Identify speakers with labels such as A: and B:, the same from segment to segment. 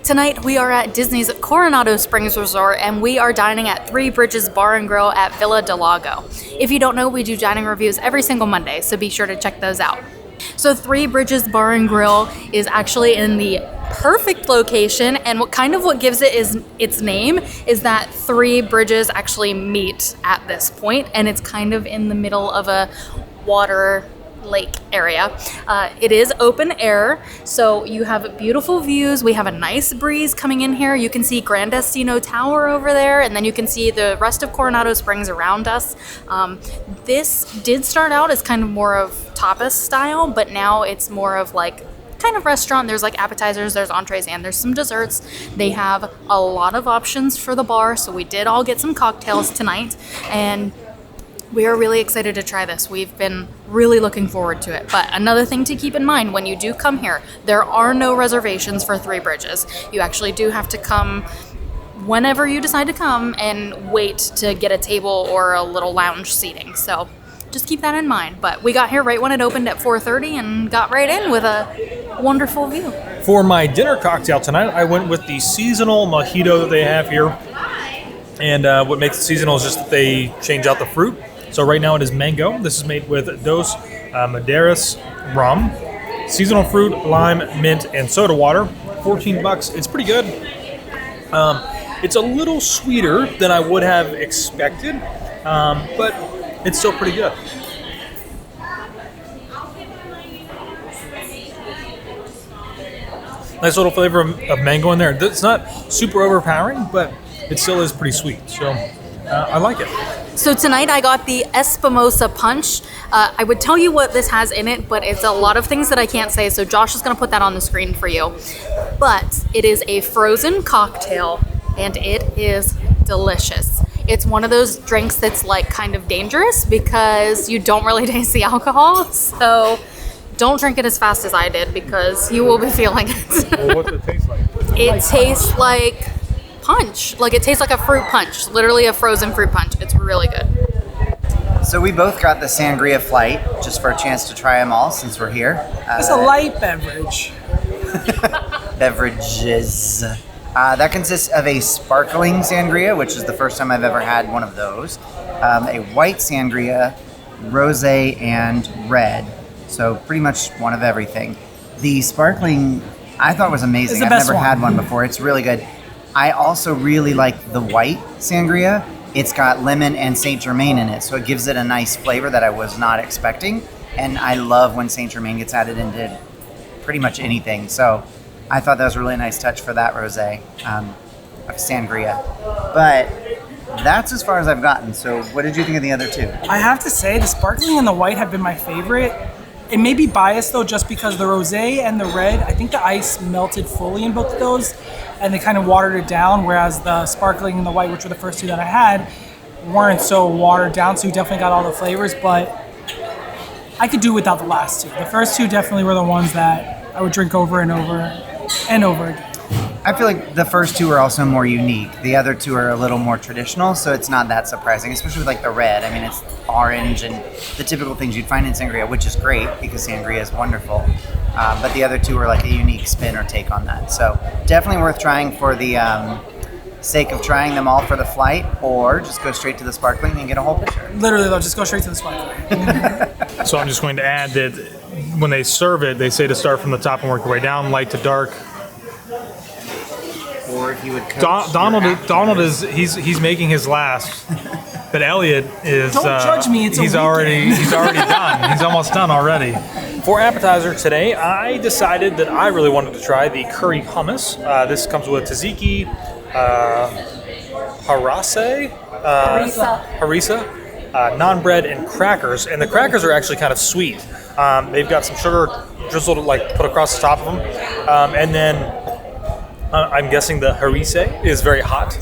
A: Tonight we are at Disney's Coronado Springs Resort and we are dining at Three Bridges Bar and Grill at Villa del Lago. If you don't know, we do dining reviews every single Monday, so be sure to check those out. So Three Bridges Bar and Grill is actually in the perfect location, and what gives it is its name is that three bridges actually meet at this point, and it's kind of in the middle of a water lake area. It is open air, so you have beautiful views. We have a nice breeze coming in here. You can see Grand Destino Tower over there, and then you can see the rest of Coronado Springs around us. This did start out as kind of more of tapas style, but now it's more of like kind of restaurant. There's like appetizers, there's entrees, and there's some desserts. They have a lot of options for the bar, so we did all get some cocktails tonight, and we are really excited to try this. We've been really looking forward to it. But another thing to keep in mind when you do come here, there are no reservations for Three Bridges. You actually do have to come whenever you decide to come and wait to get a table or a little lounge seating. So just keep that in mind. But we got here right when it opened at 4:30 and got right in with a wonderful view.
B: For my dinner cocktail tonight, I went with the seasonal mojito that they have here. And what makes it seasonal is just that they change out the fruit. So right now it is mango. This is made with Dos Madeiras rum, seasonal fruit, lime, mint, and soda water. $14. It's pretty good. It's a little sweeter than I would have expected, but it's still pretty good. Nice little flavor of mango in there. It's not super overpowering, but it still is pretty sweet. So I like it.
A: So tonight I got the Espimosa Punch. I would tell you what this has in it, but it's a lot of things that I can't say, so Josh is going to put that on the screen for you. But it is a frozen cocktail, and it is delicious. It's one of those drinks that's like kind of dangerous because you don't really taste the alcohol, so don't drink it as fast as I did because you will be feeling it.
B: Well, what's it taste like?
A: It tastes like punch. Like it tastes like a fruit punch, literally a frozen fruit punch. It's really good.
C: So we both got the sangria flight just for a chance to try them all since we're here.
D: It's a light beverage.
C: Beverages. That consists of a sparkling sangria, which is the first time I've ever had one of those. A white sangria, rosé, and red. So pretty much one of everything. The sparkling, I thought was amazing. I've never had one before. It's really good. I also really like the white sangria. It's got lemon and Saint Germain in it, so it gives it a nice flavor that I was not expecting. And I love when Saint Germain gets added into pretty much anything. So I thought that was a really nice touch for that rosé of sangria. But that's as far as I've gotten. So what did you think of the other two?
D: I have to say the sparkling and the white have been my favorite. It may be biased though, just because the rosé and the red, I think the ice melted fully in both of those, and they kind of watered it down. Whereas the sparkling and the white, which were the first two that I had, weren't so watered down. So you definitely got all the flavors, but I could do without the last two. The first two definitely were the ones that I would drink over and over and over again.
C: I feel like the first two are also more unique. The other two are a little more traditional, so it's not that surprising, especially with like the red. I mean, it's orange and the typical things you'd find in sangria, which is great because sangria is wonderful. But the other two are like a unique spin or take on that. So definitely worth trying for the sake of trying them all for the flight, or just go straight to the sparkling and get a whole pitcher.
D: Literally, though, just go straight to the sparkling.
B: So I'm just going to add that when they serve it, they say to start from the top and work your way down, light to dark.
C: Or if you would coach
B: Donald is he's making his last, but Elliot is
D: Don't judge me. It's
B: he's already done. He's almost done already. For appetizer today, I decided that I really wanted to try the curry hummus. This comes with tzatziki, harissa, naan bread, and crackers. And the crackers are actually kind of sweet. They've got some sugar drizzled, like put across the top of them, and then I'm guessing the harissa is very hot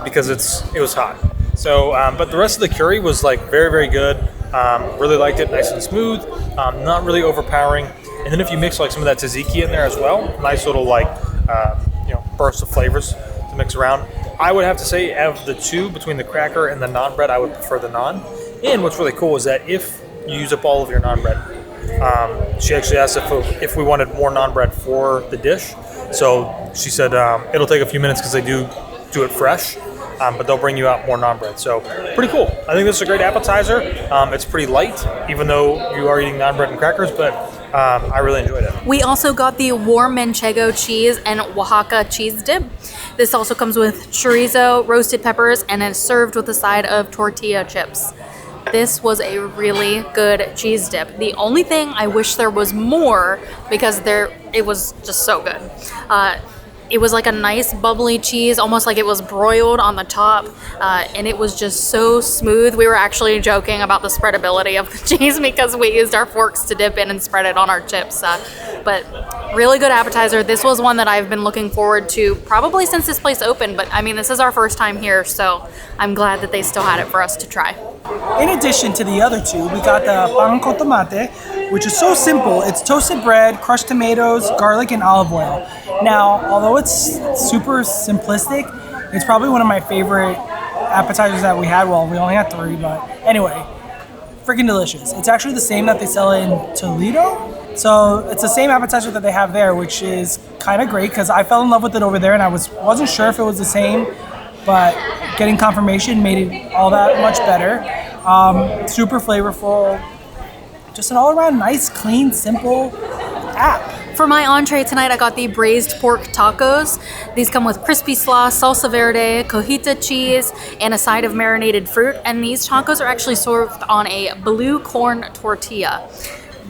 B: because it was hot. So, but the rest of the curry was like very, very good. Really liked it, nice and smooth, not really overpowering. And then if you mix like some of that tzatziki in there as well, nice little like burst of flavors to mix around. I would have to say, of the two, between the cracker and the naan bread, I would prefer the naan. And what's really cool is that if you use up all of your naan bread, she actually asked if we wanted more naan bread for the dish, So she said it'll take a few minutes because they do it fresh, but they'll bring you out more naan bread. So pretty cool. I think this is a great appetizer. It's pretty light, even though you are eating naan bread and crackers, but I really enjoyed it.
A: We also got the warm manchego cheese and Oaxaca cheese dip. This also comes with chorizo, roasted peppers, and is served with a side of tortilla chips. This was a really good cheese dip. The only thing I wish there was more, because it was just so good. It was like a nice bubbly cheese, almost like it was broiled on the top, and it was just so smooth. We were actually joking about the spreadability of the cheese because we used our forks to dip in and spread it on our chips. But really good appetizer. This was one that I've been looking forward to probably since this place opened, but I mean, this is our first time here, so I'm glad that they still had it for us to try.
D: In addition to the other two, we got the pan con tomate, which is so simple. It's toasted bread, crushed tomatoes, garlic, and olive oil. Now, although it's super simplistic, it's probably one of my favorite appetizers that we had. Well, we only had 3, but anyway, freaking delicious. It's actually the same that they sell in Toledo. So it's the same appetizer that they have there, which is kind of great because I fell in love with it over there and I wasn't sure if it was the same, but getting confirmation made it all that much better. Super flavorful. Just an all-around nice, clean, simple app.
A: For my entree tonight, I got the braised pork tacos. These come with crispy sauce, salsa verde, cojita cheese, and a side of marinated fruit. And these tacos are actually served on a blue corn tortilla.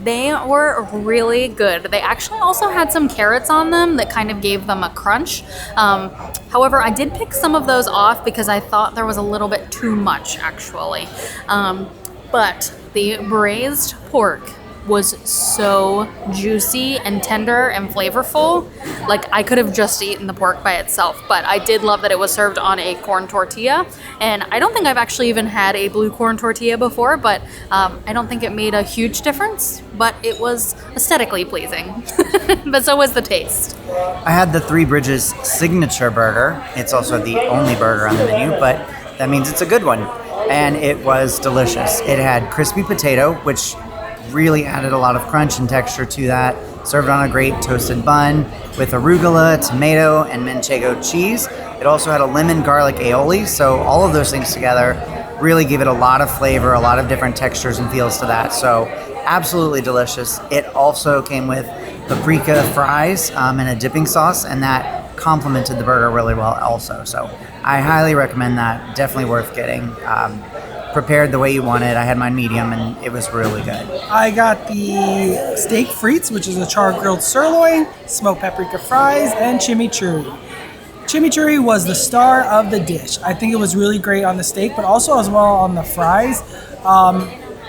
A: They were really good. They actually also had some carrots on them that kind of gave them a crunch. However, I did pick some of those off because I thought there was a little bit too much, actually. But the braised pork was so juicy and tender and flavorful. Like, I could have just eaten the pork by itself, but I did love that it was served on a corn tortilla. And I don't think I've actually even had a blue corn tortilla before, but I don't think it made a huge difference, but it was aesthetically pleasing. But so was the taste.
C: I had the Three Bridges signature burger. It's also the only burger on the menu, but that means it's a good one. And it was delicious. It had crispy potato, which really added a lot of crunch and texture to that. Served on a great toasted bun with arugula, tomato, and manchego cheese. It also had a lemon garlic aioli, so all of those things together really give it a lot of flavor, a lot of different textures and feels to that. So absolutely delicious. It also came with paprika fries and a dipping sauce, and that complemented the burger really well also. So I highly recommend that. Definitely worth getting. Prepared the way you want it. I had mine medium and it was really good.
D: I got the steak frites, which is a char-grilled sirloin, smoked paprika fries, and chimichurri. Chimichurri was the star of the dish. I think it was really great on the steak, but also as well on the fries.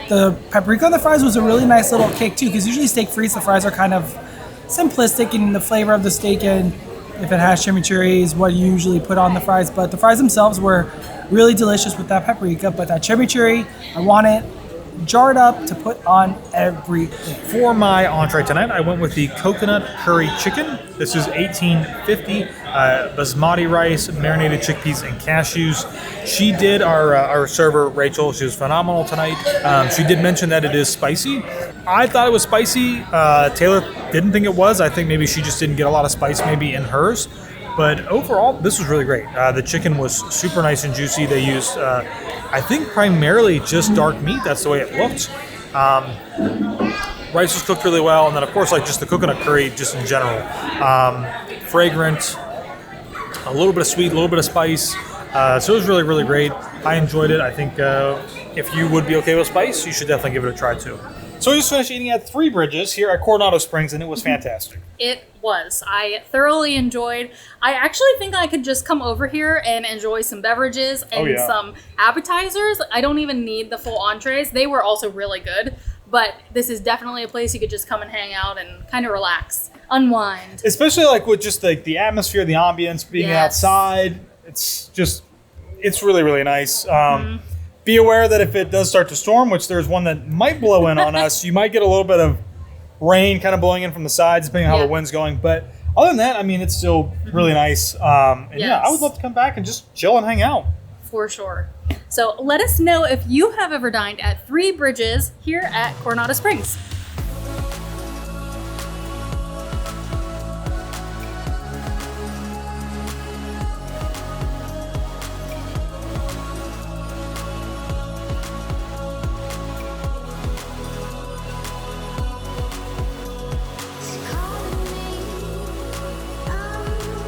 D: The paprika on the fries was a really nice little kick too, because usually steak frites, the fries are kind of simplistic in the flavor of the steak, and if it has chimichurri is what you usually put on the fries, but the fries themselves were really delicious with that paprika, but that chimichurri, I want it jarred up to put on everything.
B: For my entree tonight, I went with the coconut curry chicken. This is $18.50. Basmati rice, marinated chickpeas, and cashews. She did, our server, Rachel, she was phenomenal tonight. She did mention that it is spicy. I thought it was spicy. Taylor didn't think it was. I think maybe she just didn't get a lot of spice maybe in hers. But overall, this was really great. The chicken was super nice and juicy. They used, I think, primarily just dark meat. That's the way it looked. Rice was cooked really well. And then, of course, like just the coconut curry just in general. Fragrant, a little bit of sweet, a little bit of spice. So it was really, really great. I enjoyed it. I think if you would be okay with spice, you should definitely give it a try, too. So we just finished eating at Three Bridges here at Coronado Springs, and it was fantastic.
A: It was. I thoroughly enjoyed. I actually think I could just come over here and enjoy some beverages and some appetizers. I don't even need the full entrees. They were also really good, but this is definitely a place you could just come and hang out and kind of relax, unwind.
B: Especially like with just like the atmosphere, the ambience, being outside. It's really, really nice. Be aware that if it does start to storm, which there's one that might blow in on us, you might get a little bit of rain kind of blowing in from the sides, depending on how the wind's going. But other than that, I mean, it's still really nice. And I would love to come back and just chill and hang out.
A: For sure. So let us know if you have ever dined at Three Bridges here at Coronado Springs.